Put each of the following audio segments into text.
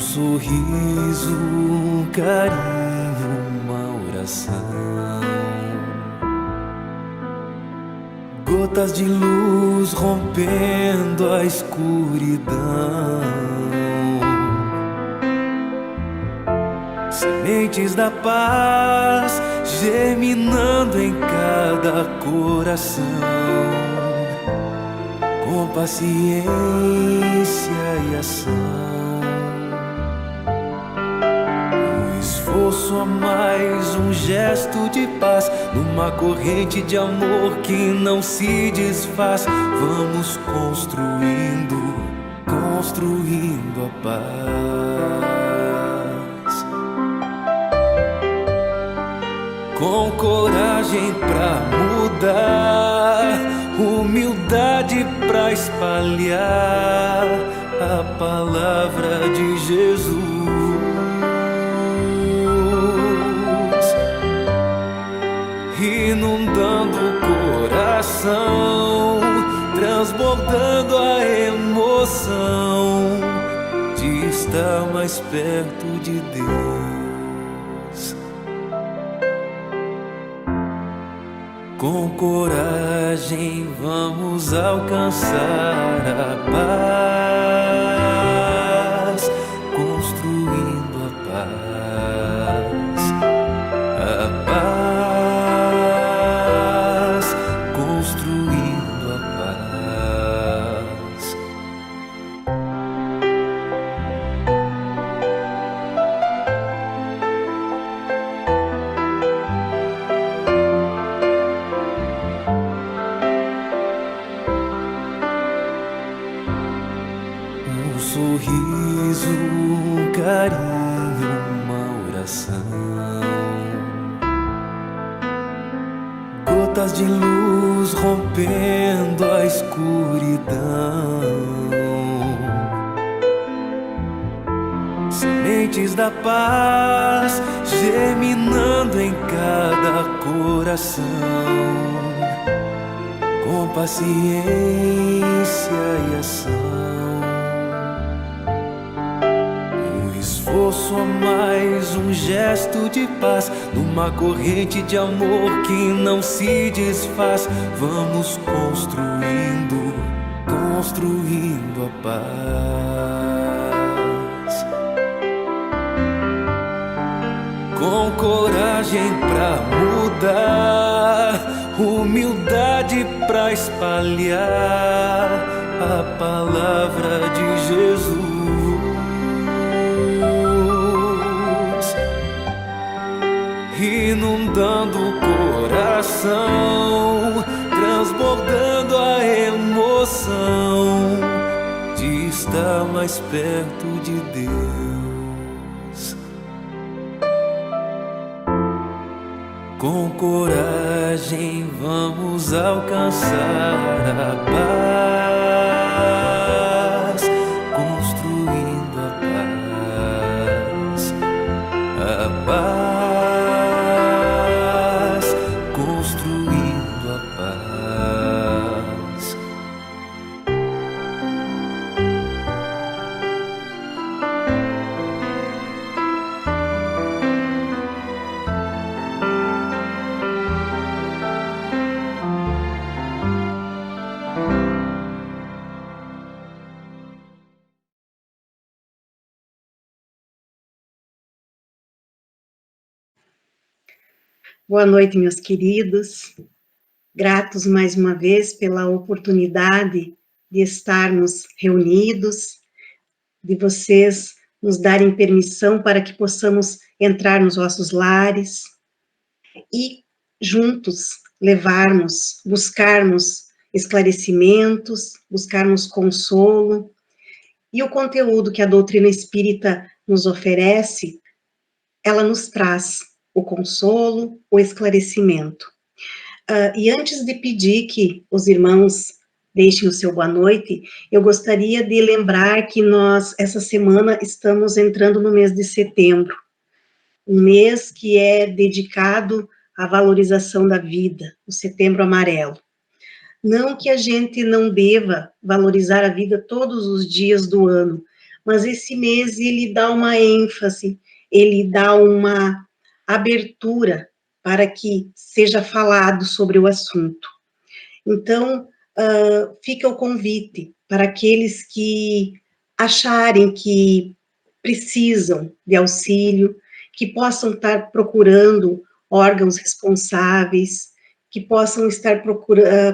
sorriso, um carinho, uma oração. Gotas de luz rompendo a escuridão. Sementes da paz germinando em cada coração. Com paciência e ação. Esforço a mais, um gesto de paz, numa corrente de amor que não se desfaz. Vamos construindo, construindo a paz. Com coragem pra mudar, humildade pra espalhar a palavra de Jesus. Inundando o coração, transbordando a emoção de estar mais perto de Deus. Com coragem vamos alcançar a paz, construindo a paz, a paz. Sorriso, um carinho, uma oração. Gotas de luz rompendo a escuridão. Sementes da paz germinando em cada coração. Com paciência e ação. Esforço a mais, um gesto de paz, numa corrente de amor que não se desfaz. Vamos construindo, construindo a paz. Com coragem pra mudar, humildade pra espalhar a palavra de Jesus. Inundando o coração, transbordando a emoção de estar mais perto de Deus. Com coragem vamos alcançar a paz, construindo a paz, a paz. Boa noite, meus queridos. Gratos mais uma vez pela oportunidade de estarmos reunidos, de vocês nos darem permissão para que possamos entrar nos vossos lares e juntos levarmos, buscarmos esclarecimentos, buscarmos consolo. E o conteúdo que a doutrina espírita nos oferece, ela nos traz o consolo, o esclarecimento. E antes de pedir que os irmãos deixem o seu boa noite, eu gostaria de lembrar que nós, essa semana, estamos entrando no mês de setembro, um mês que é dedicado à valorização da vida, o Setembro Amarelo. Não que a gente não deva valorizar a vida todos os dias do ano, mas esse mês ele dá uma ênfase, ele dá uma abertura para que seja falado sobre o assunto. Então, fica o convite para aqueles que acharem que precisam de auxílio, que possam estar procurando órgãos responsáveis, que possam estar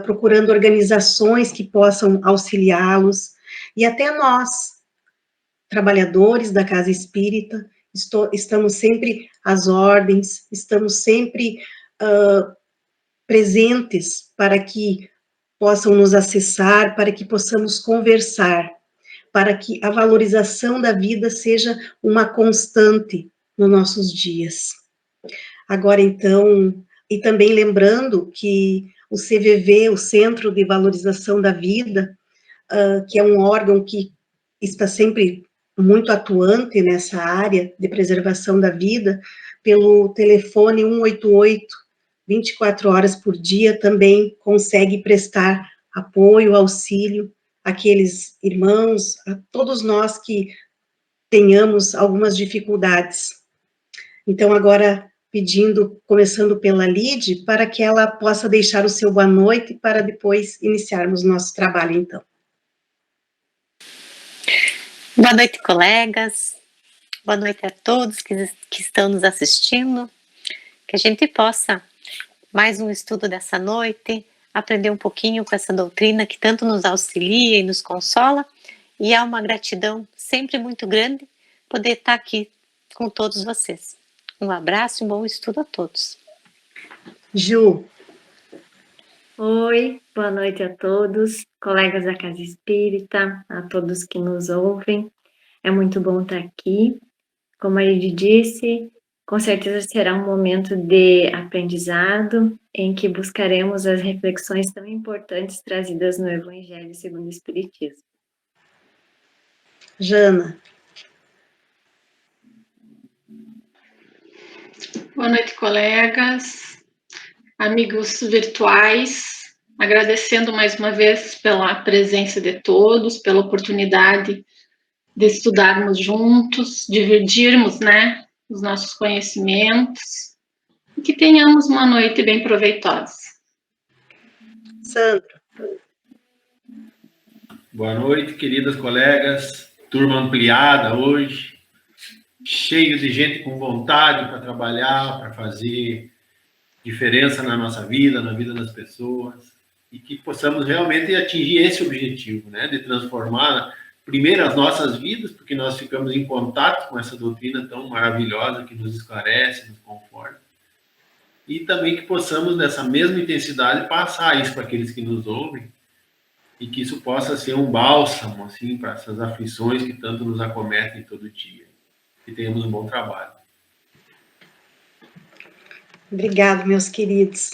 procurando organizações que possam auxiliá-los, e até nós, trabalhadores da Casa Espírita, estamos sempre às ordens, estamos sempre presentes para que possam nos acessar, para que possamos conversar, para que a valorização da vida seja uma constante nos nossos dias. Agora, então, e também lembrando que o CVV, o Centro de Valorização da Vida, que é um órgão que está sempre muito atuante nessa área de preservação da vida, pelo telefone 188, 24 horas por dia, também consegue prestar apoio, auxílio àqueles irmãos, a todos nós que tenhamos algumas dificuldades. Então, agora, pedindo, começando pela Lide, para que ela possa deixar o seu boa noite, para depois iniciarmos nosso trabalho, então. Boa noite, colegas. Boa noite a todos que estão nos assistindo. Que a gente possa, mais um estudo dessa noite, aprender um pouquinho com essa doutrina que tanto nos auxilia e nos consola. E há uma gratidão sempre muito grande poder estar aqui com todos vocês. Um abraço e um bom estudo a todos. Ju. Oi, boa noite a todos, colegas da Casa Espírita, a todos que nos ouvem. É muito bom estar aqui. Como a Lide disse, com certeza será um momento de aprendizado em que buscaremos as reflexões tão importantes trazidas no Evangelho segundo o Espiritismo. Jana. Boa noite, colegas, amigos virtuais, agradecendo mais uma vez pela presença de todos, pela oportunidade de estudarmos juntos, dividirmos, né, os nossos conhecimentos, e que tenhamos uma noite bem proveitosa. Sandro. Boa noite, queridas colegas, turma ampliada hoje, cheio de gente com vontade para trabalhar, para fazer diferença na nossa vida, na vida das pessoas, e que possamos realmente atingir esse objetivo, né, de transformar primeiro as nossas vidas, porque nós ficamos em contato com essa doutrina tão maravilhosa que nos esclarece, nos conforta, e também que possamos, nessa mesma intensidade, passar isso para aqueles que nos ouvem, e que isso possa ser um bálsamo, assim, para essas aflições que tanto nos acometem todo dia. Que tenhamos um bom trabalho. Obrigado, meus queridos.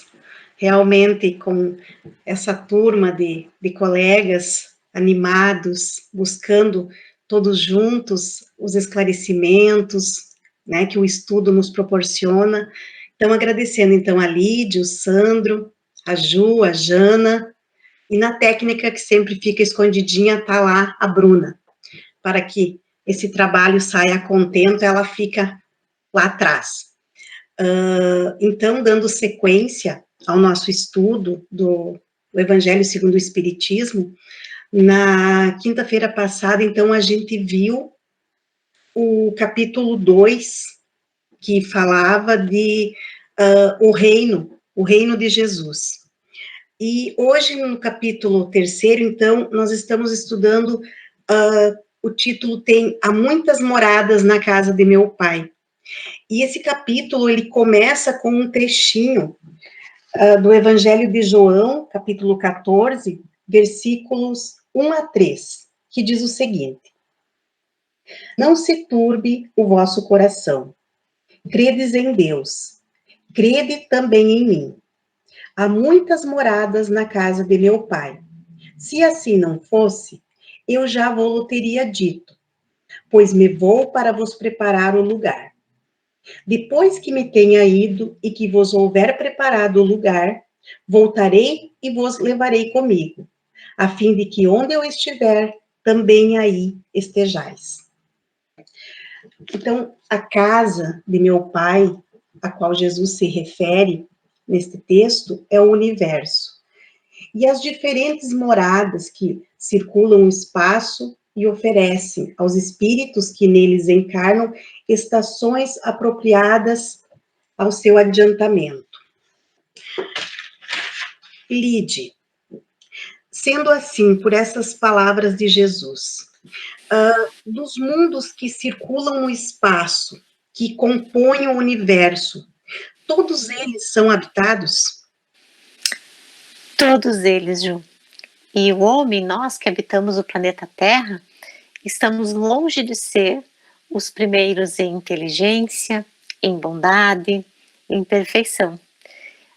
Realmente, com essa turma de colegas animados, buscando todos juntos os esclarecimentos, né, que o estudo nos proporciona. Então, agradecendo, então, a Lídia, o Sandro, a Ju, a Jana, e na técnica que sempre fica escondidinha, está lá a Bruna, para que esse trabalho saia a contento, ela fica lá atrás. Então, dando sequência ao nosso estudo do Evangelho segundo o Espiritismo, na quinta-feira passada, então, a gente viu o capítulo 2, que falava de o reino de Jesus. E hoje, no capítulo 3º, então, nós estamos estudando o título tem Há Muitas Moradas na Casa de Meu Pai. E esse capítulo, ele começa com um trechinho do Evangelho de João, capítulo 14, versículos 1 a 3, que diz o seguinte: Não se turbe o vosso coração, credes em Deus, crede também em mim. Há muitas moradas na casa de meu Pai. Se assim não fosse, eu já vou teria dito, pois me vou para vos preparar o lugar. Depois que me tenha ido e que vos houver preparado o lugar, voltarei e vos levarei comigo, a fim de que onde eu estiver, também aí estejais. Então, a casa de meu pai, a qual Jesus se refere neste texto, é o universo. E as diferentes moradas que circulam o espaço e oferecem aos espíritos que neles encarnam estações apropriadas ao seu adiantamento. Lide, sendo assim, por essas palavras de Jesus, dos mundos que circulam no espaço, que compõem o universo, todos eles são habitados? Todos eles, Ju. E o homem, nós que habitamos o planeta Terra, estamos longe de ser os primeiros em inteligência, em bondade, em perfeição.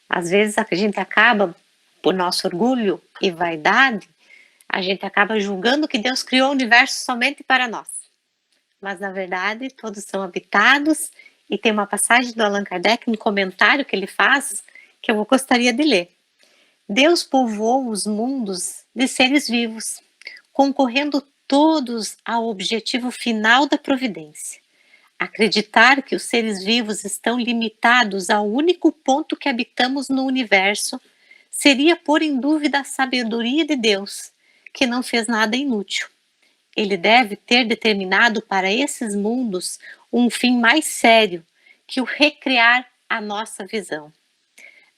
Às vezes a gente acaba, por nosso orgulho e vaidade, a gente acaba julgando que Deus criou o universo somente para nós. Mas, na verdade, todos são habitados, e tem uma passagem do Allan Kardec, um comentário que ele faz, que eu gostaria de ler. Deus povoou os mundos de seres vivos, concorrendo todos ao objetivo final da providência. Acreditar que os seres vivos estão limitados ao único ponto que habitamos no universo seria pôr em dúvida a sabedoria de Deus, que não fez nada inútil. Ele deve ter determinado para esses mundos um fim mais sério, que o recriar a nossa visão.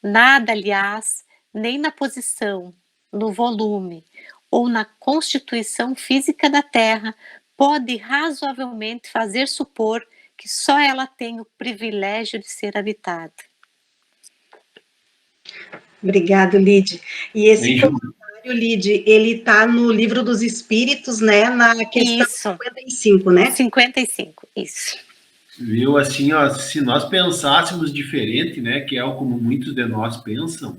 Nada, aliás, nem na posição, no volume ou na constituição física da Terra pode razoavelmente fazer supor que só ela tem o privilégio de ser habitada. Obrigado, Lide. E esse comentário, Lide, ele está no Livro dos Espíritos, né, na questão Isso. 55, né? 55, isso. Viu, assim, ó, se nós pensássemos diferente, né, que é como muitos de nós pensam,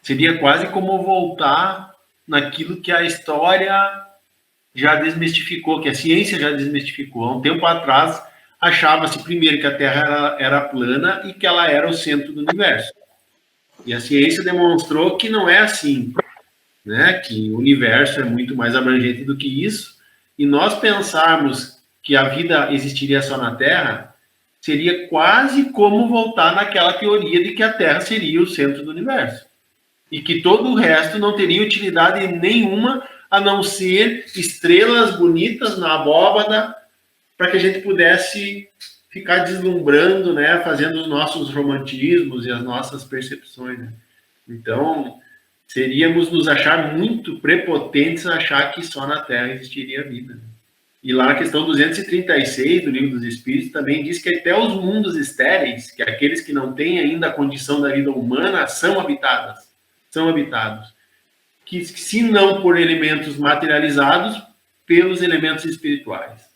seria quase como voltar naquilo que a história já desmistificou, que a ciência já desmistificou. Há um tempo atrás, achava-se primeiro que a Terra era plana e que ela era o centro do universo. E a ciência demonstrou que não é assim, né? Que o universo é muito mais abrangente do que isso. E nós pensarmos que a vida existiria só na Terra seria quase como voltar naquela teoria de que a Terra seria o centro do universo. E que todo o resto não teria utilidade nenhuma a não ser estrelas bonitas na abóbada para que a gente pudesse ficar deslumbrando, né, fazendo os nossos romantismos e as nossas percepções, né? Então, seríamos nos achar muito prepotentes a achar que só na Terra existiria vida, né? E lá na questão 236 do Livro dos Espíritos também diz que até os mundos estéreis, que aqueles que não têm ainda a condição da vida humana, são habitados, que se não por elementos materializados, pelos elementos espirituais.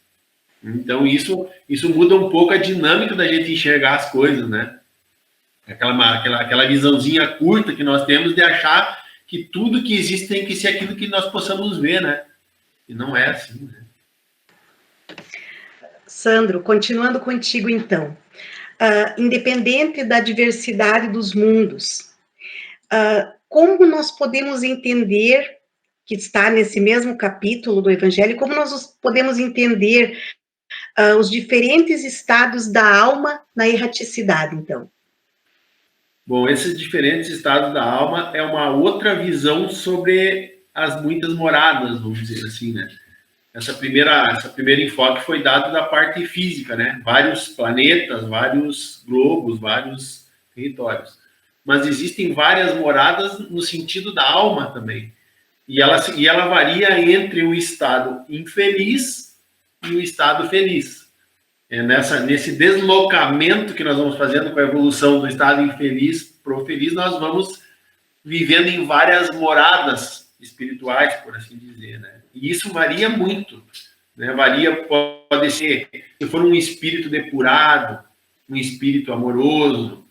Então, isso muda um pouco a dinâmica da gente enxergar as coisas, né? Aquela visãozinha curta que nós temos de achar que tudo que existe tem que ser aquilo que nós possamos ver, né? E não é assim, né? Sandro, continuando contigo, então. Independente da diversidade dos mundos, como nós podemos entender, que está nesse mesmo capítulo do Evangelho, como nós podemos entender os diferentes estados da alma na erraticidade, então? Bom, esses diferentes estados da alma é uma outra visão sobre as muitas moradas, vamos dizer assim, né? Essa primeiro enfoque foi dado da parte física, né? Vários planetas, vários globos, vários territórios. Mas existem várias moradas no sentido da alma também. E ela varia entre o estado infeliz e o estado feliz. Nesse deslocamento que nós vamos fazendo com a evolução do estado infeliz para o feliz, nós vamos vivendo em várias moradas espirituais, por assim dizer, né? E isso varia muito, né? Pode ser, se for um espírito depurado, um espírito amoroso,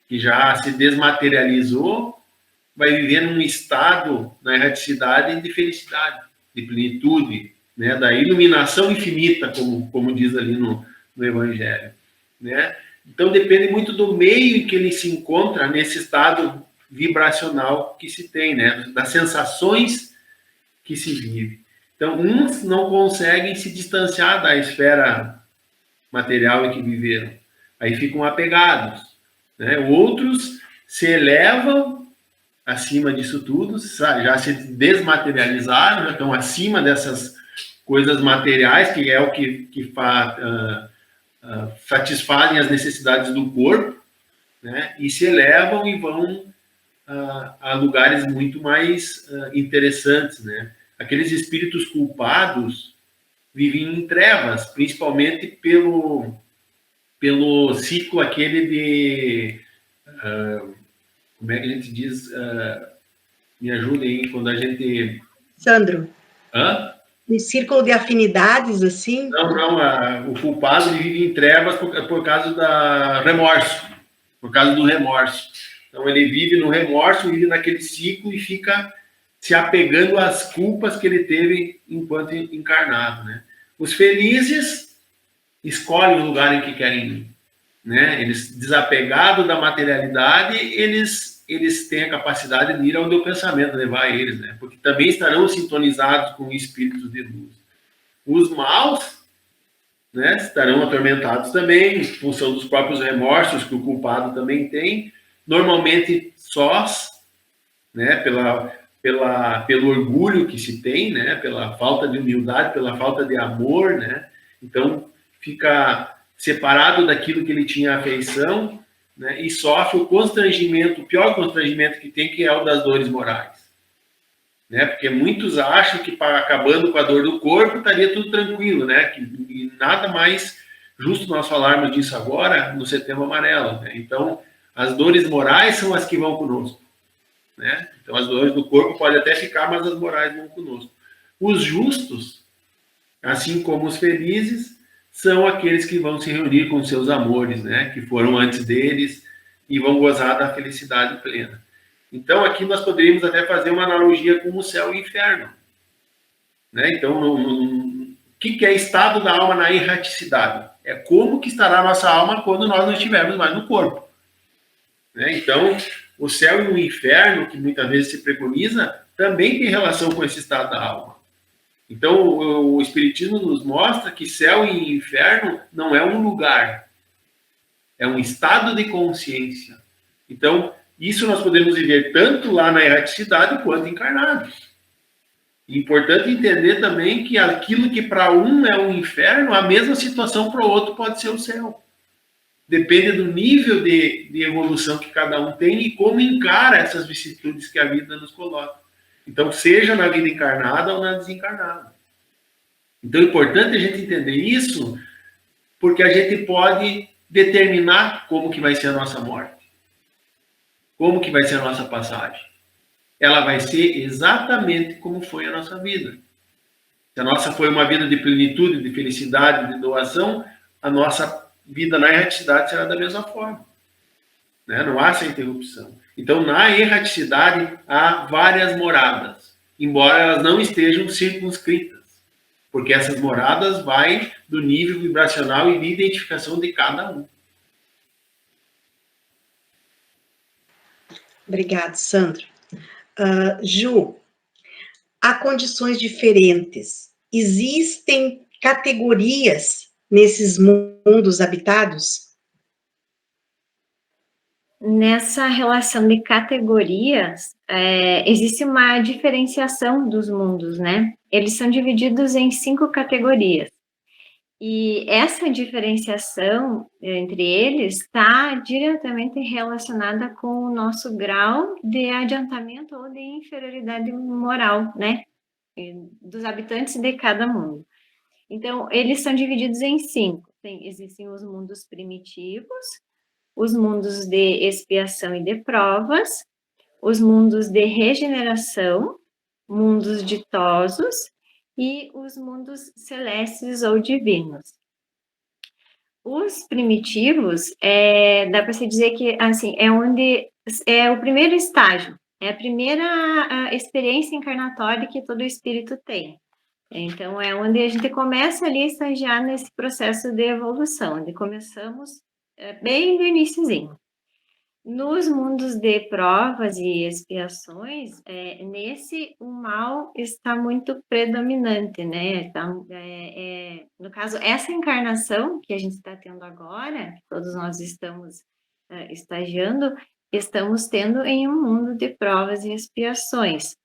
que já se desmaterializou, vai viver num estado, na erraticidade, de felicidade, de plenitude, né? Da iluminação infinita, como diz ali no Evangelho, né? Então depende muito do meio em que ele se encontra nesse estado vibracional que se tem, né? Das sensações que se vive. Então, uns não conseguem se distanciar da esfera material em que viveram. Aí ficam apegados, né? Outros se elevam acima disso tudo, já se desmaterializaram, já estão acima dessas coisas materiais, que é o que satisfazem as necessidades do corpo, né? E se elevam e vão a lugares muito mais interessantes, né? Aqueles espíritos culpados vivem em trevas, principalmente pelo ciclo aquele de... como é que a gente diz? Me ajudem aí, quando a gente... Sandro, Hã? um círculo de afinidades, assim? Não, o culpado vive em trevas por causa da remorso, por causa do remorso. Então, ele vive no remorso, vive naquele ciclo e fica se apegando às culpas que ele teve enquanto encarnado, né? Os felizes escolhem o lugar em que querem ir, né? Eles, desapegados da materialidade, eles têm a capacidade de ir onde o pensamento levar eles, né? Porque também estarão sintonizados com espíritos de luz. Os maus, né, estarão atormentados também, em função dos próprios remorsos que o culpado também tem, normalmente sós, né, pelo orgulho que se tem, né, pela falta de humildade, pela falta de amor, né, então fica separado daquilo que ele tinha afeição, né, e sofre o constrangimento, o pior constrangimento que tem, que é o das dores morais, né, porque muitos acham que acabando com a dor do corpo estaria tudo tranquilo, né, e nada mais justo nós falarmos disso agora no Setembro Amarelo, né, então as dores morais são as que vão conosco, né? Então, as dores do corpo podem até ficar, mas as morais vão conosco. Os justos, assim como os felizes, são aqueles que vão se reunir com seus amores, né? Que foram antes deles e vão gozar da felicidade plena. Então, aqui nós poderíamos até fazer uma analogia com o céu e o inferno, né? Então, o que é estado da alma na erraticidade? É como que estará a nossa alma quando nós não estivermos mais no corpo, né? Então, o céu e o inferno, que muitas vezes se preconiza, também tem relação com esse estado da alma. Então, o Espiritismo nos mostra que céu e inferno não é um lugar, é um estado de consciência. Então, isso nós podemos viver tanto lá na erraticidade quanto encarnados. É importante entender também que aquilo que para um é um inferno, a mesma situação para o outro pode ser o céu. Depende do nível de evolução que cada um tem e como encara essas vicissitudes que a vida nos coloca. Então, seja na vida encarnada ou na desencarnada. Então, é importante a gente entender isso, porque a gente pode determinar como que vai ser a nossa morte. Como que vai ser a nossa passagem. Ela vai ser exatamente como foi a nossa vida. Se a nossa foi uma vida de plenitude, de felicidade, de doação, a nossa vida na erraticidade será da mesma forma, né? Não há essa interrupção. Então, na erraticidade, há várias moradas, embora elas não estejam circunscritas, porque essas moradas vão do nível vibracional e de identificação de cada um. Obrigado, Sandro. Ju, há condições diferentes. Existem categorias nesses mundos habitados? Nessa relação de categorias, existe uma diferenciação dos mundos, né? Eles são divididos em 5 categorias. E essa diferenciação entre eles está diretamente relacionada com o nosso grau de adiantamento ou de inferioridade moral, né? Dos habitantes de cada mundo. Então, eles são divididos em 5. Existem os mundos primitivos, os mundos de expiação e de provas, os mundos de regeneração, mundos ditosos e os mundos celestes ou divinos. Os primitivos, dá para se dizer que assim, onde é o primeiro estágio, é a primeira experiência encarnatória que todo espírito tem. Então, é onde a gente começa ali a estagiar nesse processo de evolução, onde começamos bem do iniciozinho. Nos mundos de provas e expiações, nesse o mal está muito predominante, né? Então, no caso, essa encarnação que a gente está tendo agora, que todos nós estamos estagiando, estamos tendo em um mundo de provas e expiações.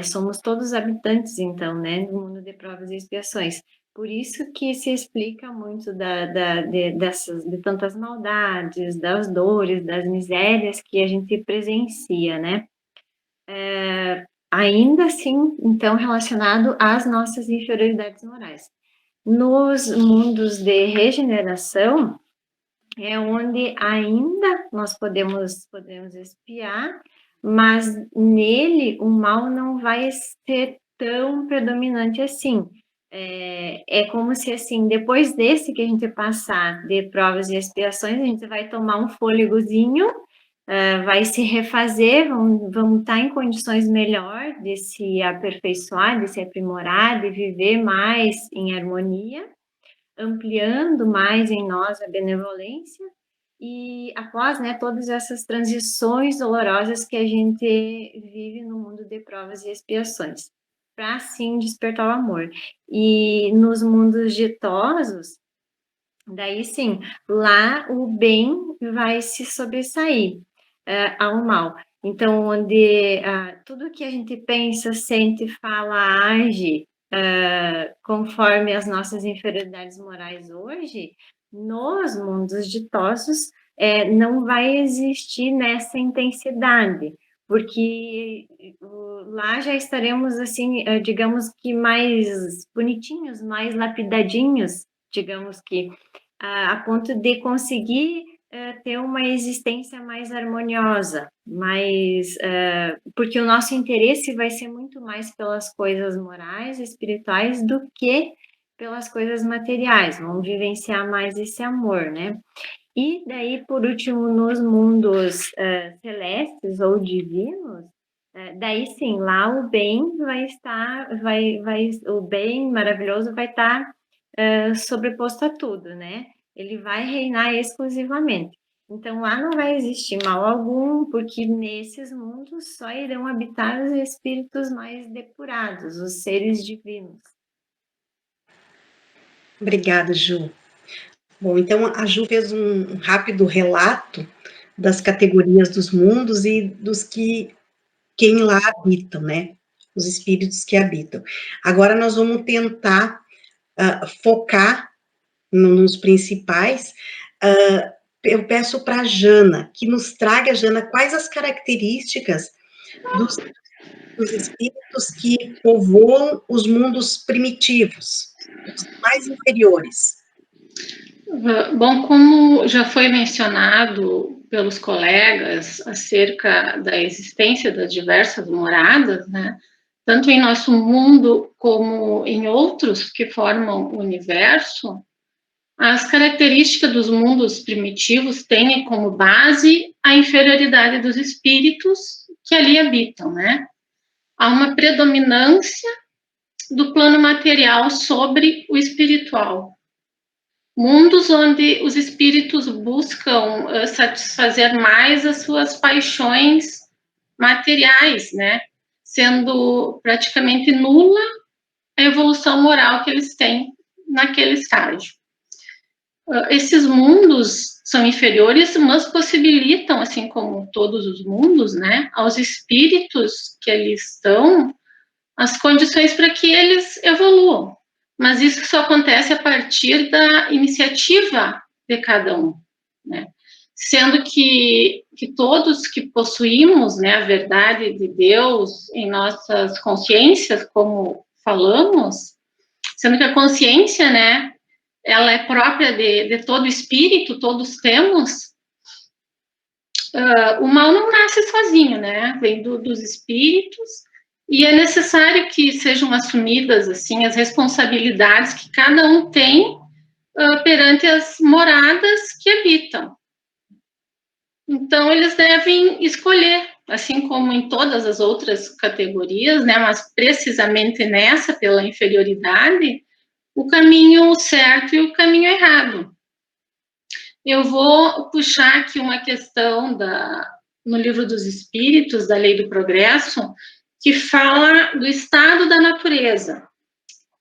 Somos todos habitantes, então, né, do mundo de provas e expiações. Por isso que se explica muito de tantas maldades, das dores, das misérias que a gente presencia, né? Ainda assim, então, relacionado às nossas inferioridades morais. Nos mundos de regeneração, é onde ainda nós podemos expiar, mas nele o mal não vai ser tão predominante assim. É como se, assim, depois desse que a gente passar de provas e expiações, a gente vai tomar um fôlegozinho, vai se refazer, vamos estar em condições melhor de se aperfeiçoar, de se aprimorar, de viver mais em harmonia, ampliando mais em nós a benevolência, e após, né, todas essas transições dolorosas que a gente vive no mundo de provas e expiações, para assim despertar o amor. E nos mundos ditosos, daí sim, lá o bem vai se sobressair ao mal. Então, onde tudo que a gente pensa, sente, fala, age, conforme as nossas inferioridades morais hoje, nos mundos ditosos, não vai existir nessa intensidade, porque lá já estaremos, assim, digamos que mais bonitinhos, mais lapidadinhos, digamos que, a ponto de conseguir ter uma existência mais harmoniosa, porque o nosso interesse vai ser muito mais pelas coisas morais, espirituais, do que pelas coisas materiais. Vamos vivenciar mais esse amor, né? E daí, por último, nos mundos celestes ou divinos, daí sim, lá o bem vai estar, o bem maravilhoso vai estar sobreposto a tudo, né? Ele vai reinar exclusivamente. Então, lá não vai existir mal algum, porque nesses mundos só irão habitar os espíritos mais depurados, os seres divinos. Obrigada, Ju. Bom, então a Ju fez um rápido relato das categorias dos mundos e dos quem lá habitam, né? Os espíritos que habitam. Agora nós vamos tentar focar nos principais. Eu peço para a Jana, que nos traga, Jana, quais as características dos espíritos que povoam os mundos primitivos, os mais inferiores. Bom, como já foi mencionado pelos colegas acerca da existência das diversas moradas, né, tanto em nosso mundo como em outros que formam o universo, as características dos mundos primitivos têm como base a inferioridade dos espíritos que ali habitam, né? Há uma predominância do plano material sobre o espiritual. Mundos onde os espíritos buscam satisfazer mais as suas paixões materiais, né? Sendo praticamente nula a evolução moral que eles têm naquele estágio. Esses mundos são inferiores, mas possibilitam, assim como todos os mundos, né, aos espíritos que ali estão, as condições para que eles evoluam. Mas isso só acontece a partir da iniciativa de cada um, né? Sendo que todos que possuímos, né, a verdade de Deus em nossas consciências, como falamos, sendo que a consciência, né, ela é própria de todo espírito, todos temos, o mal não nasce sozinho, né? Vem dos espíritos, e é necessário que sejam assumidas, assim, as responsabilidades que cada um tem perante as moradas que habitam. Então, eles devem escolher, assim como em todas as outras categorias, né? Mas precisamente nessa, pela inferioridade, o caminho certo e o caminho errado. eu vou puxar aqui uma questão no Livro dos Espíritos, da Lei do Progresso, que fala do estado da natureza,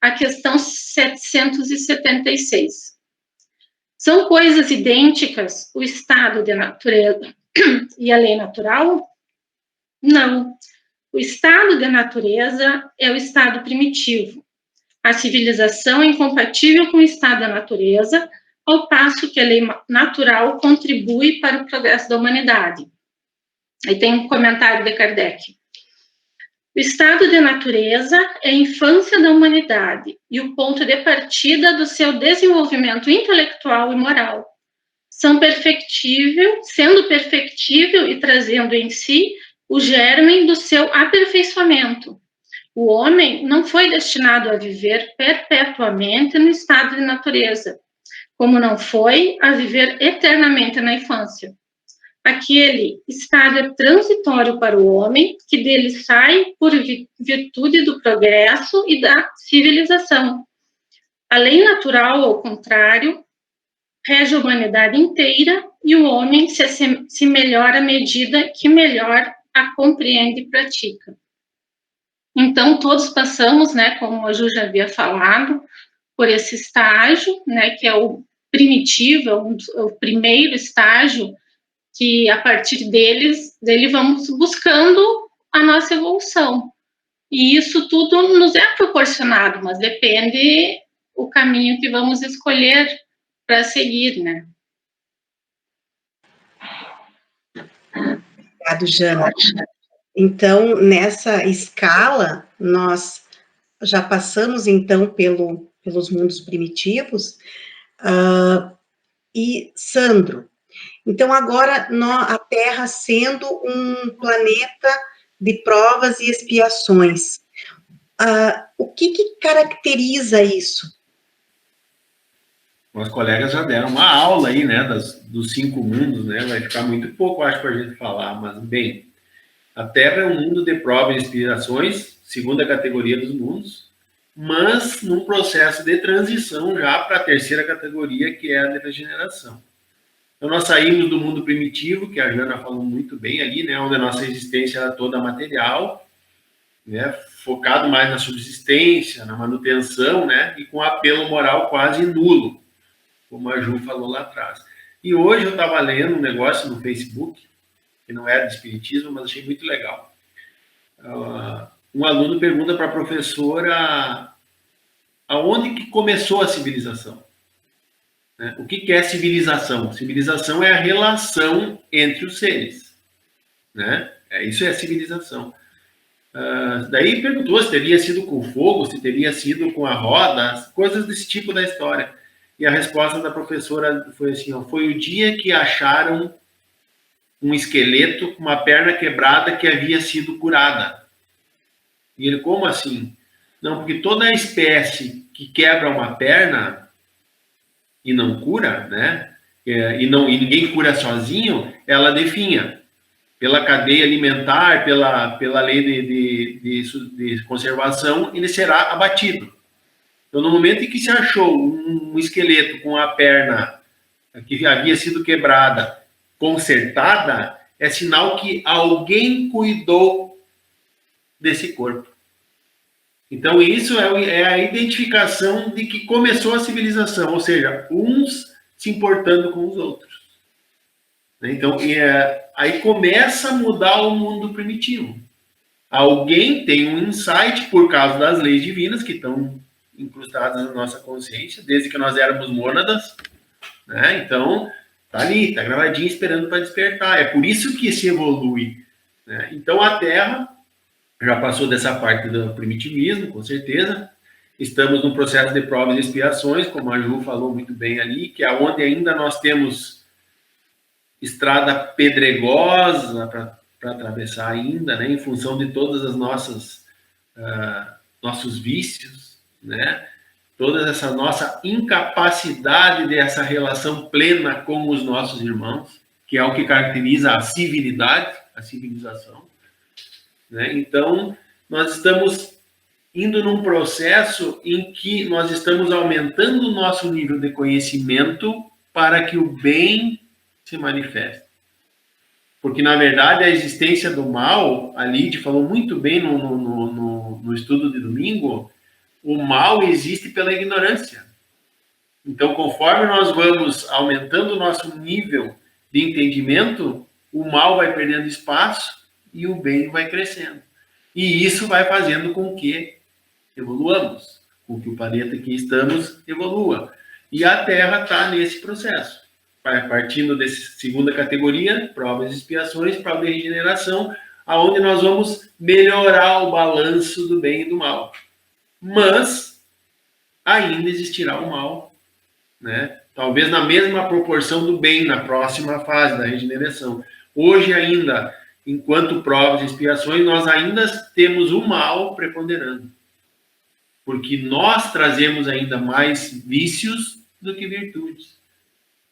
a questão 776. São coisas idênticas o estado de natureza e a lei natural? Não. O estado de natureza é o estado primitivo. A civilização é incompatível com o estado da natureza, ao passo que a lei natural contribui para o progresso da humanidade. Aí tem um comentário de Kardec. O estado de natureza é a infância da humanidade e o ponto de partida do seu desenvolvimento intelectual e moral. Sendo perfectível e trazendo em si o germe do seu aperfeiçoamento. O homem não foi destinado a viver perpetuamente no estado de natureza, como não foi a viver eternamente na infância. Aquele estado é transitório para o homem, que dele sai por virtude do progresso e da civilização. A lei natural, ao contrário, rege a humanidade inteira e o homem se melhora à medida que melhor a compreende e pratica. Então, todos passamos, né, como a Ju já havia falado, por esse estágio, né, que é o primitivo, é o primeiro estágio, que a partir dele vamos buscando a nossa evolução. E isso tudo nos é proporcionado, mas depende o caminho que vamos escolher para seguir, né? Obrigado, Jana. Então, nessa escala, nós já passamos, então, pelos mundos primitivos. E, Sandro, então, agora, a Terra sendo um planeta de provas e expiações, o que caracteriza isso? Os colegas já deram uma aula aí, né, dos 5 mundos, né, vai ficar muito pouco, acho, para a gente falar, mas, bem, a Terra é um mundo de provas e expiações, segunda categoria dos mundos, mas num processo de transição já para a terceira categoria, que é a de regeneração. Então, nós saímos do mundo primitivo, que a Jana falou muito bem ali, né, onde a nossa existência era toda material, né, focado mais na subsistência, na manutenção, né, e com apelo moral quase nulo, como a Ju falou lá atrás. E hoje eu estava lendo um negócio no Facebook, que não era de espiritismo, mas achei muito legal. Um aluno pergunta para a professora aonde que começou a civilização. Né? O que é civilização? Civilização é a relação entre os seres. Né? Isso é civilização. Daí perguntou se teria sido com fogo, se teria sido com a roda, coisas desse tipo da história. E a resposta da professora foi assim, foi o dia que acharam um esqueleto com uma perna quebrada que havia sido curada. E ele, como assim? Não, porque toda espécie que quebra uma perna e não cura, né? E ninguém cura sozinho, ela definha. Pela cadeia alimentar, pela lei de conservação, ele será abatido. Então, no momento em que se achou um esqueleto com a perna que havia sido quebrada, consertada, é sinal que alguém cuidou desse corpo. Então, isso é a identificação de que começou a civilização, ou seja, uns se importando com os outros. Então, aí começa a mudar o mundo primitivo. Alguém tem um insight por causa das leis divinas que estão incrustadas na nossa consciência, desde que nós éramos mônadas, né? Então, tá ali, tá gravadinho, esperando para despertar. É por isso que se evolui, né? Então, a Terra já passou dessa parte do primitivismo, com certeza. Estamos num processo de provas e expiações, como a Ju falou muito bem ali, que é onde ainda nós temos estrada pedregosa para atravessar ainda, né, em função de todas as nossos vícios, né, toda essa nossa incapacidade dessa relação plena com os nossos irmãos, que é o que caracteriza a civilidade, a civilização, né? Então, nós estamos indo num processo em que nós estamos aumentando o nosso nível de conhecimento para que o bem se manifeste. Porque, na verdade, a existência do mal, a Lide falou muito bem no estudo de domingo, o mal existe pela ignorância. Então, conforme nós vamos aumentando o nosso nível de entendimento, o mal vai perdendo espaço e o bem vai crescendo. E isso vai fazendo com que evoluamos, com que o planeta que estamos evolua. E a Terra está nesse processo. Partindo dessa segunda categoria, provas e expiações, prova de regeneração, aonde nós vamos melhorar o balanço do bem e do mal. Mas ainda existirá o mal, né? Talvez na mesma proporção do bem na próxima fase da regeneração. Hoje ainda, enquanto provas e expiações, nós ainda temos o mal preponderando. Porque nós trazemos ainda mais vícios do que virtudes.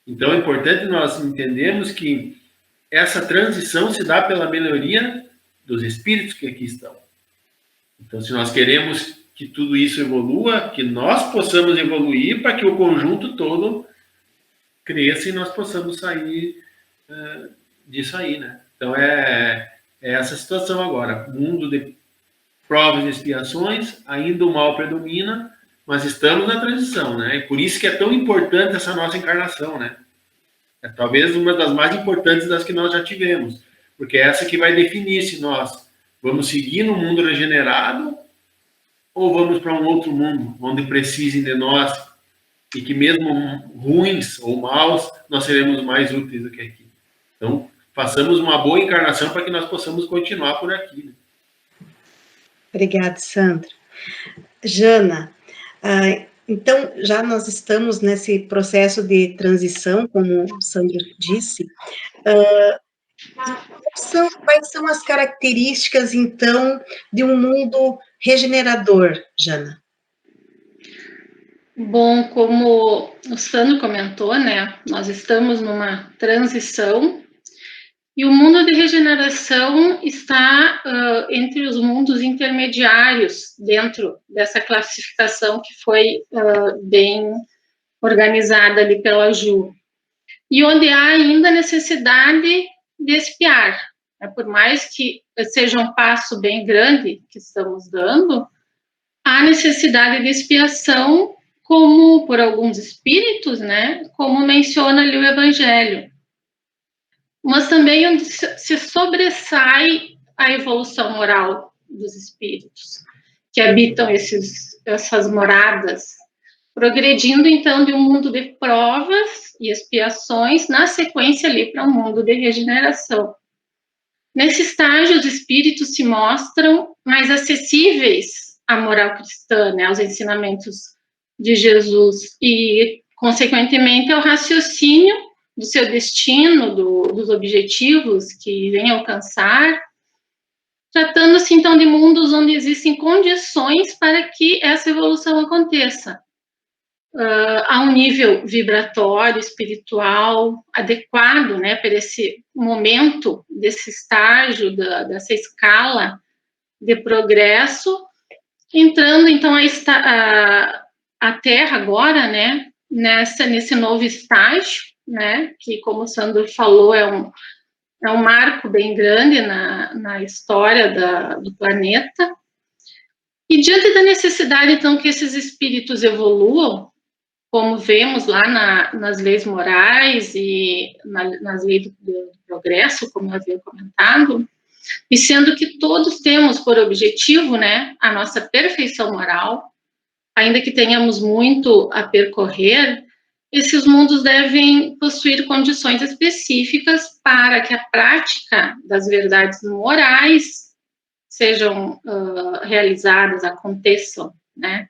Então é importante nós entendermos que essa transição se dá pela melhoria dos espíritos que aqui estão. Então, se nós queremos que tudo isso evolua, que nós possamos evoluir para que o conjunto todo cresça e nós possamos sair disso aí, né? Então, é essa situação agora. Mundo de provas e expiações, ainda o mal predomina, mas estamos na transição, né? E por isso que é tão importante essa nossa encarnação, né? É talvez uma das mais importantes das que nós já tivemos, porque é essa que vai definir se nós vamos seguir no mundo regenerado ou vamos para um outro mundo, onde precisem de nós e que mesmo ruins ou maus, nós seremos mais úteis do que aqui. Então, façamos uma boa encarnação para que nós possamos continuar por aqui, né? Obrigada, Sandra. Jana, então, já nós estamos nesse processo de transição, como o Sandro disse. Quais são as características, então, de um mundo regenerador, Jana? Bom, como o Sandro comentou, né, nós estamos numa transição e o mundo de regeneração está entre os mundos intermediários dentro dessa classificação que foi bem organizada ali pela Ju. E onde há ainda necessidade de expiar. Por mais que seja um passo bem grande que estamos dando, há necessidade de expiação, como por alguns espíritos, né, como menciona ali o Evangelho. Mas também onde se sobressai a evolução moral dos espíritos, que habitam essas moradas, progredindo, então, de um mundo de provas e expiações, na sequência ali para um mundo de regeneração. Nesse estágio, os espíritos se mostram mais acessíveis à moral cristã, né, aos ensinamentos de Jesus e, consequentemente, ao raciocínio do seu destino, dos objetivos que vem alcançar, tratando-se, então, de mundos onde existem condições para que essa evolução aconteça. A um nível vibratório, espiritual, adequado, né, para esse momento, desse estágio, dessa escala de progresso, entrando, então, a Terra agora, né, nesse novo estágio, né, que, como o Sandro falou, é um marco bem grande na história do planeta. E diante da necessidade, então, que esses espíritos evoluam, como vemos lá nas leis morais e nas leis do progresso, como eu havia comentado, e sendo que todos temos por objetivo, né, a nossa perfeição moral, ainda que tenhamos muito a percorrer, esses mundos devem possuir condições específicas para que a prática das verdades morais sejam realizadas, aconteçam, né?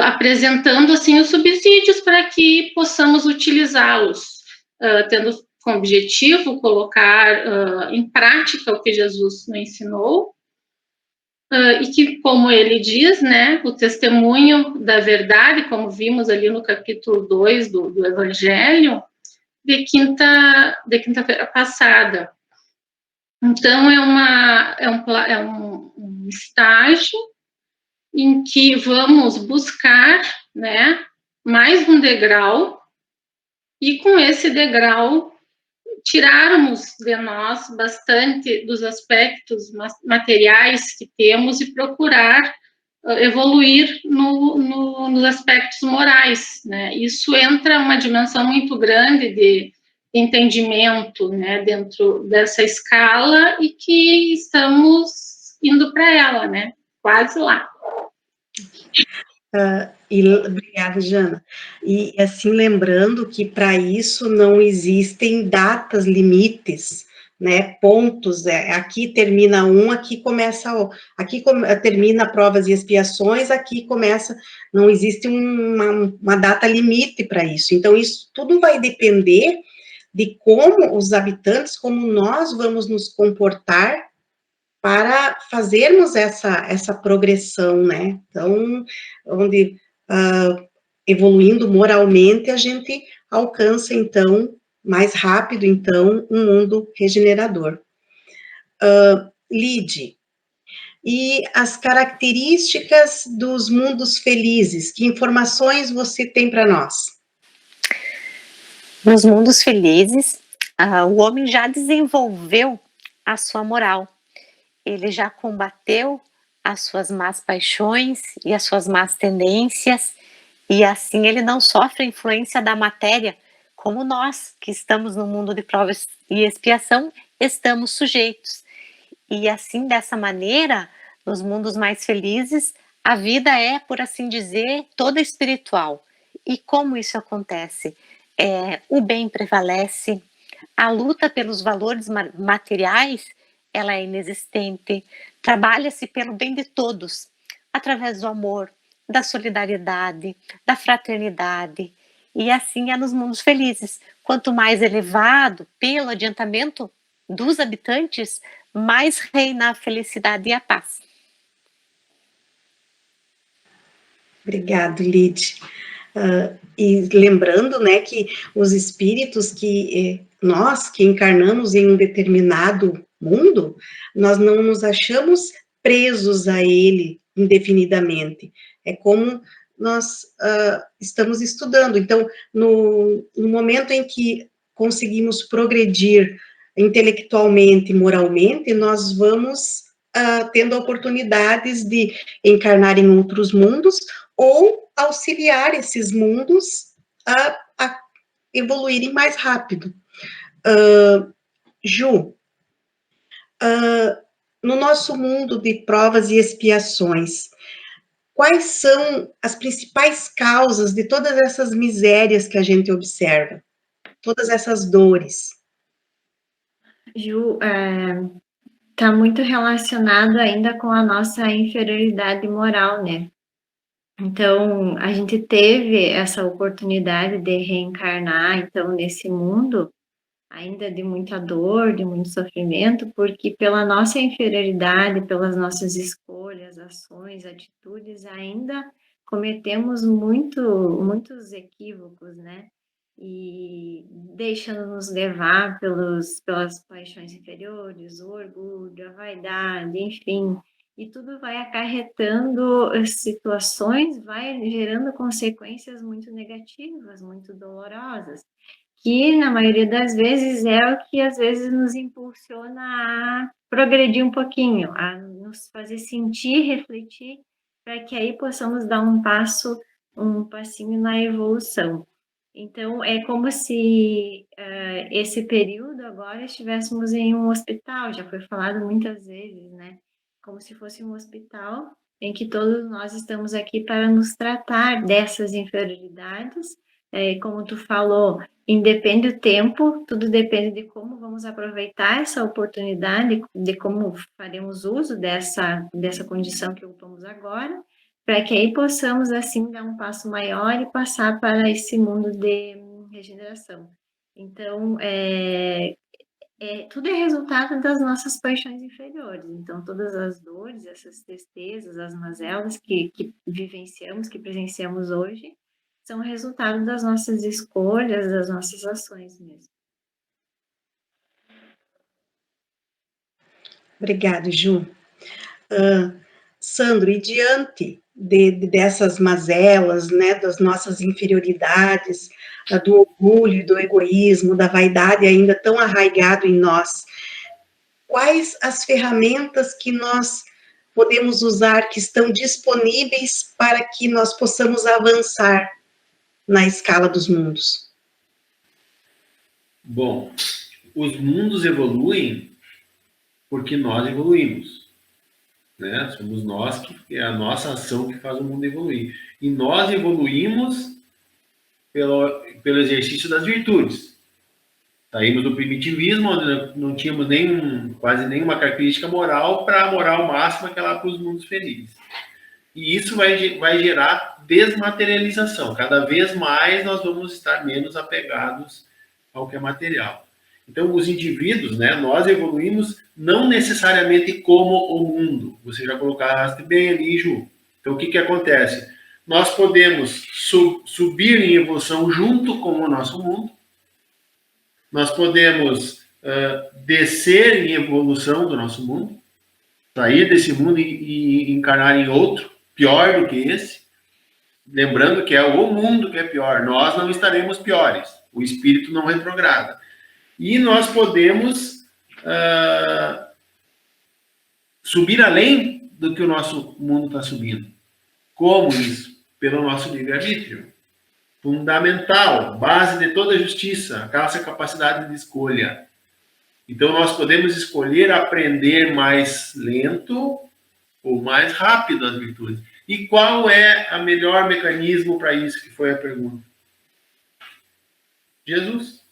Apresentando, assim, os subsídios para que possamos utilizá-los, tendo como objetivo colocar em prática o que Jesus nos ensinou, e que, como ele diz, né, o testemunho da verdade, como vimos ali no capítulo 2 do Evangelho, de quinta-feira passada. Então, é um estágio em que vamos buscar, né, mais um degrau e com esse degrau tirarmos de nós bastante dos aspectos materiais que temos e procurar evoluir nos aspectos morais, né? Isso entra uma dimensão muito grande de entendimento, né, dentro dessa escala e que estamos indo para ela, né? Quase lá. Obrigada, Jana. E assim, lembrando que para isso não existem datas limites, né, pontos, aqui termina um, aqui começa, aqui termina provas e expiações, aqui começa, não existe uma data limite para isso, então isso tudo vai depender de como os habitantes, como nós vamos nos comportar para fazermos essa progressão, né? Então, onde evoluindo moralmente, a gente alcança, então, mais rápido, então, um mundo regenerador. Lide, e as características dos mundos felizes, que informações você tem para nós? Nos mundos felizes, o homem já desenvolveu a sua moral, ele já combateu as suas más paixões e as suas más tendências, e assim ele não sofre a influência da matéria, como nós, que estamos no mundo de provas e expiação, estamos sujeitos. E assim, dessa maneira, nos mundos mais felizes, a vida é, por assim dizer, toda espiritual. E como isso acontece? O bem prevalece, a luta pelos valores materiais, ela é inexistente, trabalha-se pelo bem de todos, através do amor, da solidariedade, da fraternidade, e assim é nos mundos felizes. Quanto mais elevado pelo adiantamento dos habitantes, mais reina a felicidade e a paz. Obrigado, Lide. E lembrando, né, que os espíritos nós que encarnamos em um determinado mundo, nós não nos achamos presos a ele indefinidamente. É como nós estamos estudando. Então, no momento em que conseguimos progredir intelectualmente e moralmente, nós vamos tendo oportunidades de encarnar em outros mundos ou auxiliar esses mundos a evoluírem mais rápido. Ju, no nosso mundo de provas e expiações, quais são as principais causas de todas essas misérias que a gente observa? Todas essas dores? Ju, está muito relacionado ainda com a nossa inferioridade moral, né? Então, a gente teve essa oportunidade de reencarnar, então, nesse mundo, ainda de muita dor, de muito sofrimento, porque pela nossa inferioridade, pelas nossas escolhas, ações, atitudes, ainda cometemos muitos equívocos, né? E deixando-nos levar pelas paixões inferiores, o orgulho, a vaidade, enfim, e tudo vai acarretando situações, vai gerando consequências muito negativas, muito dolorosas, que na maioria das vezes é o que às vezes nos impulsiona a progredir um pouquinho, a nos fazer sentir, refletir, para que aí possamos dar um passinho na evolução. Então, é como se esse período agora estivéssemos em um hospital, já foi falado muitas vezes, né? Como se fosse um hospital em que todos nós estamos aqui para nos tratar dessas inferioridades. Como tu falou, independe do tempo, tudo depende de como vamos aproveitar essa oportunidade, de como faremos uso dessa condição que ocupamos agora, para que aí possamos, assim, dar um passo maior e passar para esse mundo de regeneração. Então, tudo é resultado das nossas paixões inferiores. Então, todas as dores, essas tristezas, as mazelas que vivenciamos, que presenciamos hoje, são resultado das nossas escolhas, das nossas ações mesmo. Obrigada, Ju. Sandro, e diante dessas mazelas, né, das nossas inferioridades, do orgulho, do egoísmo, da vaidade ainda tão arraigado em nós. Quais as ferramentas que nós podemos usar, que estão disponíveis para que nós possamos avançar na escala dos mundos? Bom, os mundos evoluem porque nós evoluímos, né? Somos nós que é a nossa ação que faz o mundo evoluir. E nós evoluímos pelo exercício das virtudes. Saímos do primitivismo, onde não tínhamos quase nenhuma característica moral, para a moral máxima, que é lá para os mundos felizes. E isso vai gerar desmaterialização. Cada vez mais nós vamos estar menos apegados ao que é material. Então, os indivíduos, né, nós evoluímos não necessariamente como o mundo. Você já colocaste bem ali, Ju. Então, o que acontece? Nós podemos subir em evolução junto com o nosso mundo. Nós podemos descer em evolução do nosso mundo, sair desse mundo e encarnar em outro, pior do que esse. Lembrando que é o mundo que é pior. Nós não estaremos piores. O espírito não retrograda. E nós podemos subir além do que o nosso mundo está subindo. Como isso? Pelo nosso livre-arbítrio. Fundamental, base de toda a justiça, a nossa capacidade de escolha. Então, nós podemos escolher aprender mais lento ou mais rápido as virtudes. E qual é o melhor mecanismo para isso, que foi a pergunta? Jesus.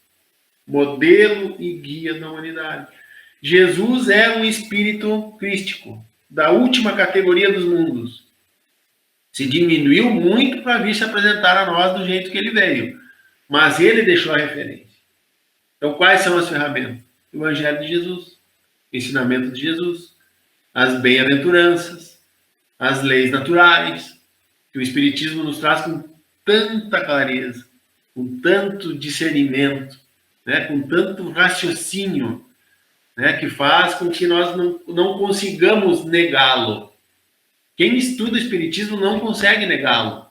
Modelo e guia da humanidade. Jesus é um espírito crístico, da última categoria dos mundos. Se diminuiu muito para vir se apresentar a nós do jeito que ele veio. Mas ele deixou a referência. Então, quais são as ferramentas? O Evangelho de Jesus, o ensinamento de Jesus, as bem-aventuranças, as leis naturais, que o Espiritismo nos traz com tanta clareza, com tanto discernimento, né, com tanto raciocínio, né, que faz com que nós não consigamos negá-lo. Quem estuda o Espiritismo não consegue negá-lo.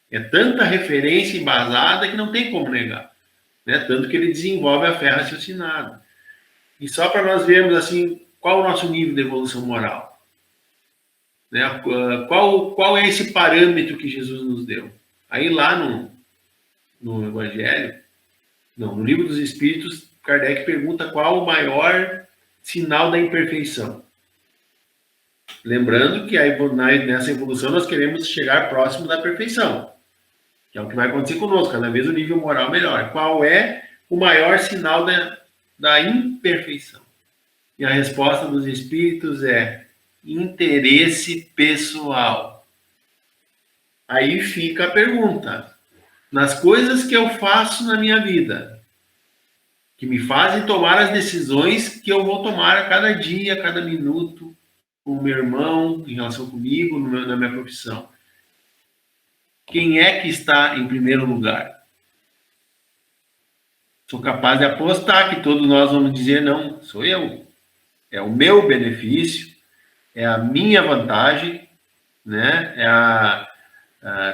É tanta referência embasada que não tem como negar. Né? Tanto que ele desenvolve a fé raciocinada. E só para nós vermos assim, qual o nosso nível de evolução moral. Né? Qual é esse parâmetro que Jesus nos deu? Aí lá no Evangelho, no Livro dos Espíritos, Kardec pergunta qual o maior sinal da imperfeição. Lembrando que nessa evolução nós queremos chegar próximo da perfeição, que é o que vai acontecer conosco, cada vez o nível moral melhor. Qual é o maior sinal da imperfeição? E a resposta dos espíritos é interesse pessoal. Aí fica a pergunta: nas coisas que eu faço na minha vida, que me fazem tomar as decisões que eu vou tomar a cada dia, a cada minuto, com o meu irmão, em relação comigo, na minha profissão. Quem é que está em primeiro lugar? Sou capaz de apostar que todos nós vamos dizer, não, sou eu. É o meu benefício, é a minha vantagem, né?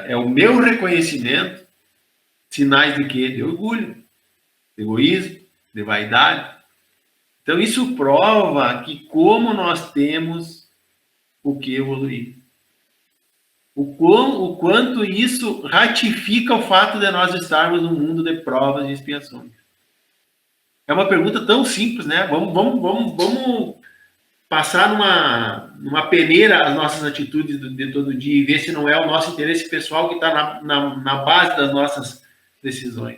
É o meu reconhecimento. Sinais de quê? De orgulho, de egoísmo, de vaidade. Então, isso prova que como nós temos o que evoluir. O quanto isso ratifica o fato de nós estarmos num mundo de provas e expiações. É uma pergunta tão simples, né? Vamos passar numa peneira as nossas atitudes de todo dia e ver se não é o nosso interesse pessoal que está na base das nossas decisões.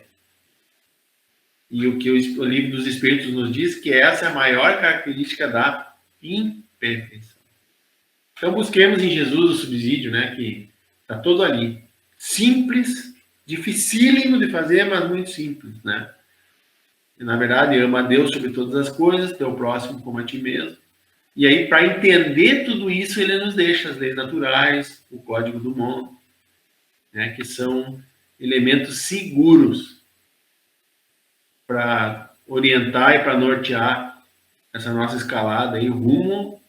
E o que o Livro dos Espíritos nos diz, que essa é a maior característica da imperfeição. Então, busquemos em Jesus o subsídio, né, que está todo ali. Simples, dificílimo de fazer, mas muito simples, né? E, na verdade, ama a Deus sobre todas as coisas, teu próximo como a ti mesmo. E aí, para entender tudo isso, ele nos deixa as leis naturais, o código do mundo, né, que são elementos seguros para orientar e para nortear essa nossa escalada aí rumo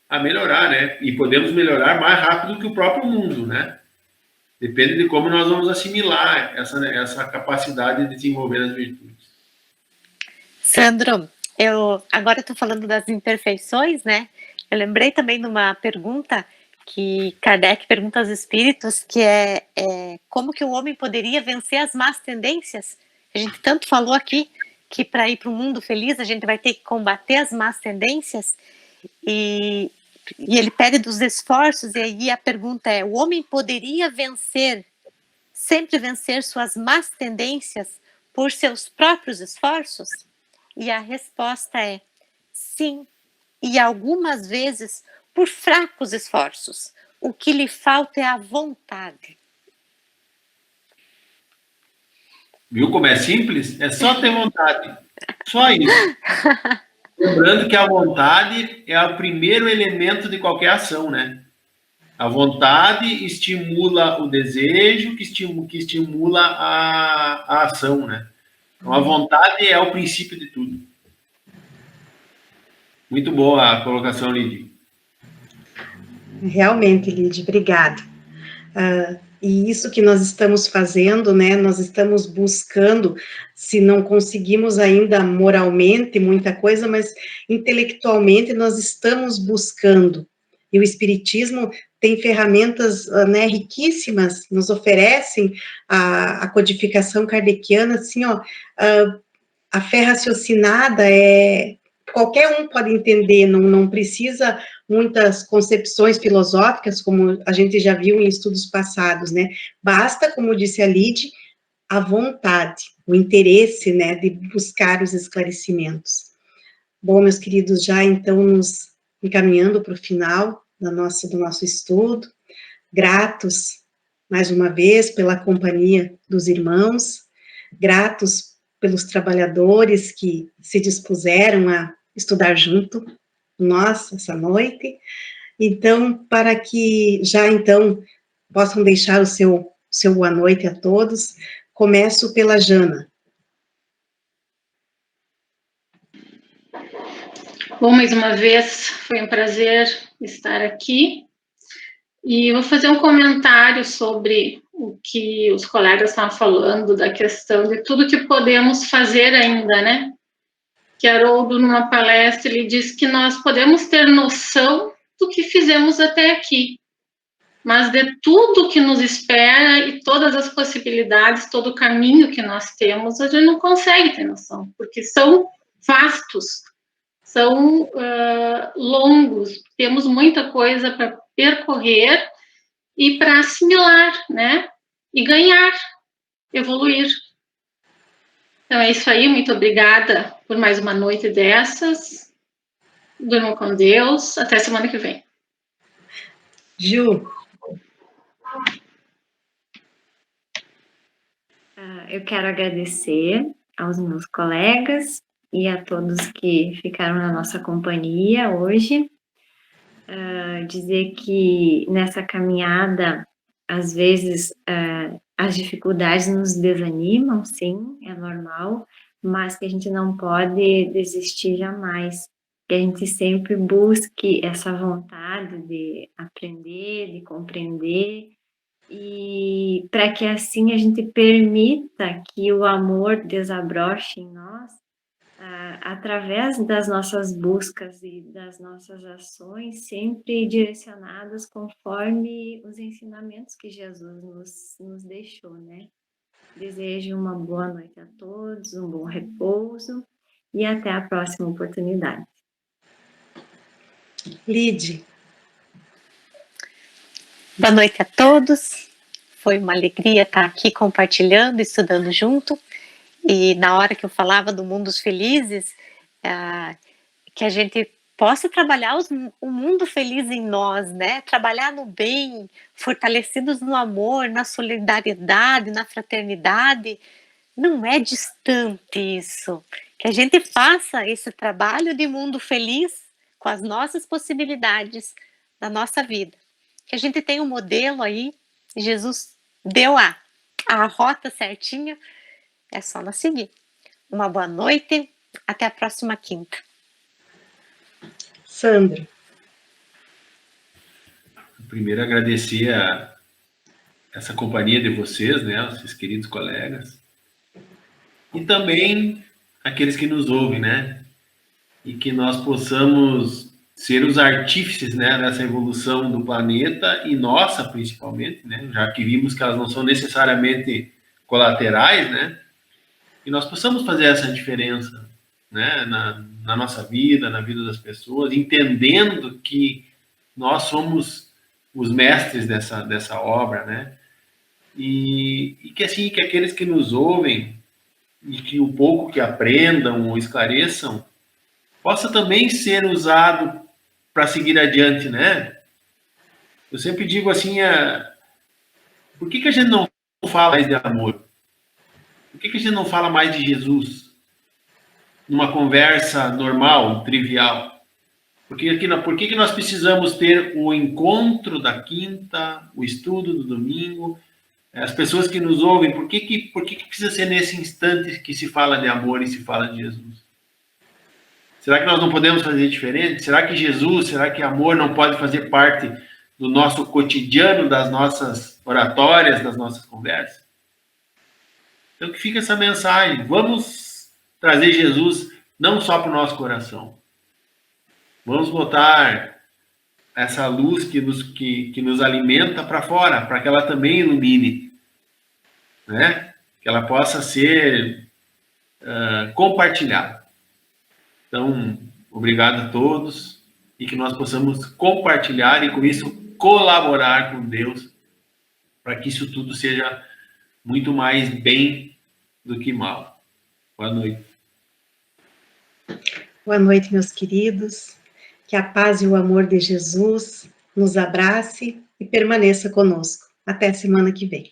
a melhorar, né? E podemos melhorar mais rápido que o próprio mundo, né? Depende de como nós vamos assimilar essa capacidade de desenvolver as virtudes. Sandro, eu agora estou falando das imperfeições, né? Eu lembrei também de uma pergunta que Kardec pergunta aos espíritos, que é como que o homem poderia vencer as más tendências? A gente tanto falou aqui que para ir para um mundo feliz a gente vai ter que combater as más tendências, e ele pede dos esforços, e aí a pergunta é: o homem poderia sempre vencer suas más tendências por seus próprios esforços? E a resposta é sim, e algumas vezes por fracos esforços. O que lhe falta é a vontade. Viu como é simples? É só ter vontade. Só isso. Lembrando que a vontade é o primeiro elemento de qualquer ação, né? A vontade estimula o desejo, que estimula a ação, né? Então, a vontade é o princípio de tudo. Muito boa a colocação, Lidy. Realmente, Lidy, obrigada. E isso que nós estamos fazendo, né, nós estamos buscando, se não conseguimos ainda moralmente muita coisa, mas intelectualmente nós estamos buscando. E o Espiritismo tem ferramentas, né, riquíssimas, nos oferecem a codificação kardeciana, assim, ó, a fé raciocinada qualquer um pode entender, não precisa muitas concepções filosóficas, como a gente já viu em estudos passados, né? Basta, como disse a Lidy, a vontade, o interesse, né, de buscar os esclarecimentos. Bom, meus queridos, já então nos encaminhando para o final do nosso estudo, gratos, mais uma vez, pela companhia dos irmãos, gratos pelos trabalhadores que se dispuseram a estudar junto nós essa noite. Então, para que já então possam deixar o seu boa noite a todos, começo pela Jana. Bom, mais uma vez, foi um prazer estar aqui. E vou fazer um comentário sobre o que os colegas estavam falando, da questão de tudo que podemos fazer ainda, né? Que Haroldo, numa palestra, ele disse que nós podemos ter noção do que fizemos até aqui, mas de tudo que nos espera e todas as possibilidades, todo o caminho que nós temos, a gente não consegue ter noção, porque são vastos, são longos, temos muita coisa para percorrer e para assimilar, né? E ganhar, evoluir. Então é isso aí, muito obrigada por mais uma noite dessas. Durmam com Deus, até semana que vem. Ju. Eu quero agradecer aos meus colegas e a todos que ficaram na nossa companhia hoje. Dizer que nessa caminhada, às vezes, as dificuldades nos desanimam, sim, é normal, mas que a gente não pode desistir jamais, que a gente sempre busque essa vontade de aprender, de compreender, e para que assim a gente permita que o amor desabroche em nós, através das nossas buscas e das nossas ações, sempre direcionadas conforme os ensinamentos que Jesus nos deixou, né? Desejo uma boa noite a todos, um bom repouso e até a próxima oportunidade. Lidy. Boa noite a todos. Foi uma alegria estar aqui compartilhando, estudando junto. E na hora que eu falava do Mundos Felizes, que a gente possa trabalhar o mundo feliz em nós, né? Trabalhar no bem, fortalecidos no amor, na solidariedade, na fraternidade. Não é distante isso. Que a gente faça esse trabalho de mundo feliz com as nossas possibilidades da nossa vida. Que a gente tem um modelo aí, Jesus deu a rota certinha, é só nós seguir. Uma boa noite, até a próxima quinta. Sandra. primeiro agradecer essa companhia de vocês, né, esses queridos colegas, e também aqueles que nos ouvem, né, e que nós possamos ser os artífices, né, dessa evolução do planeta e nossa, principalmente, né, já que vimos que elas não são necessariamente colaterais, né, e nós possamos fazer essa diferença, né, na nossa vida, na vida das pessoas, entendendo que nós somos os mestres dessa obra, né, e que assim, que aqueles que nos ouvem e que o pouco que aprendam ou esclareçam possa também ser usado para seguir adiante, né? Eu sempre digo assim, por que a gente não fala mais de amor? Por que a gente não fala mais de Jesus numa conversa normal, trivial? Por que nós precisamos ter o encontro da quinta, o estudo do domingo? As pessoas que nos ouvem, por que precisa ser nesse instante que se fala de amor e se fala de Jesus? Será que nós não podemos fazer diferente? Será que Jesus, será que amor não pode fazer parte do nosso cotidiano, das nossas oratórias, das nossas conversas? Então que fica essa mensagem. Vamos trazer Jesus não só para o nosso coração. Vamos botar essa luz que nos alimenta para fora, para que ela também ilumine, né? Que ela possa ser compartilhada. Então, obrigado a todos e que nós possamos compartilhar e com isso colaborar com Deus para que isso tudo seja muito mais bem do que mal. Boa noite. Boa noite, meus queridos. Que a paz e o amor de Jesus nos abrace e permaneça conosco. Até semana que vem.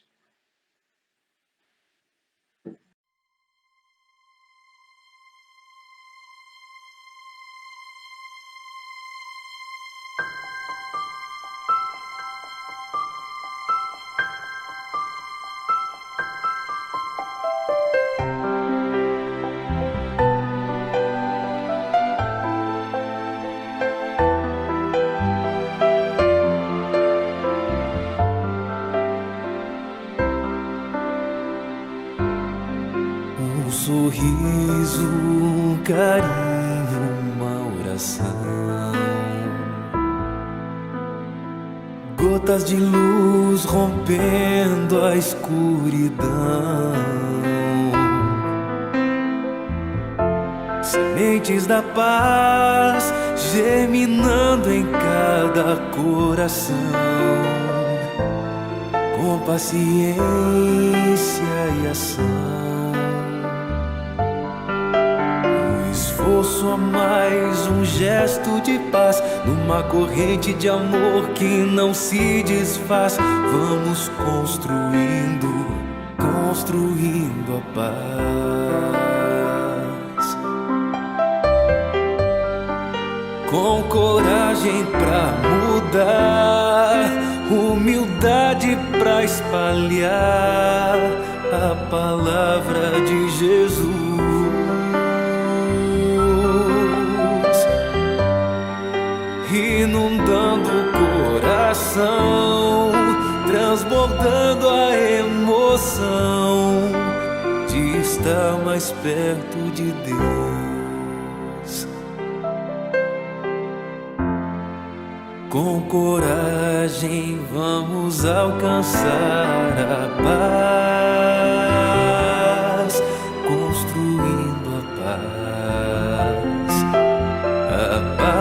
Um sorriso, um carinho, uma oração. Gotas de luz rompendo a escuridão. Sementes da paz germinando em cada coração. Com paciência e ação. Esforço a mais, um gesto de paz, numa corrente de amor que não se desfaz. Vamos construindo a paz. Com coragem pra mudar, humildade pra espalhar a palavra de Jesus. Inundando o coração, transbordando a emoção de estar mais perto de Deus. Com coragem vamos alcançar a paz, construindo a paz, a paz,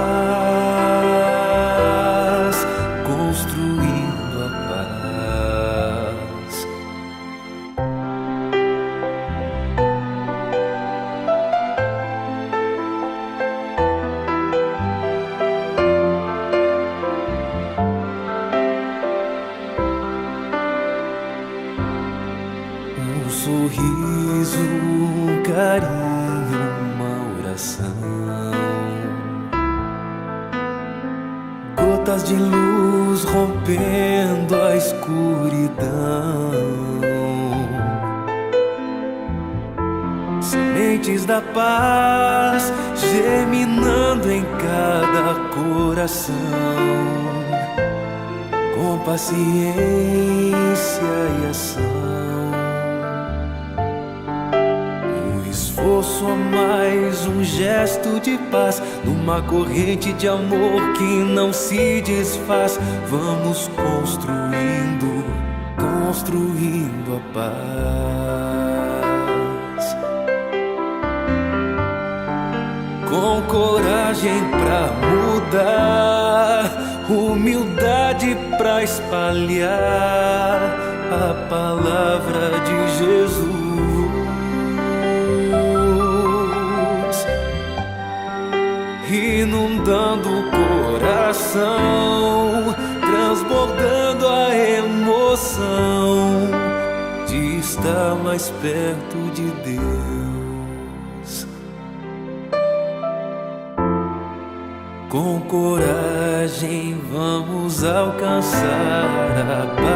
construindo a paz. Um sorriso, um carinho, uma oração. Gotas de luz rompendo a escuridão. Sementes da paz germinando em cada coração. com paciência e ação, um esforço a mais, um gesto de paz, numa corrente de amor que não se desfaz. Vamos construindo, construindo a paz, com coragem pra mudar, humildade pra espalhar a palavra de Jesus, inundando o coração, transbordando a emoção de estar mais perto de Deus. Com coragem vamos alcançar a paz.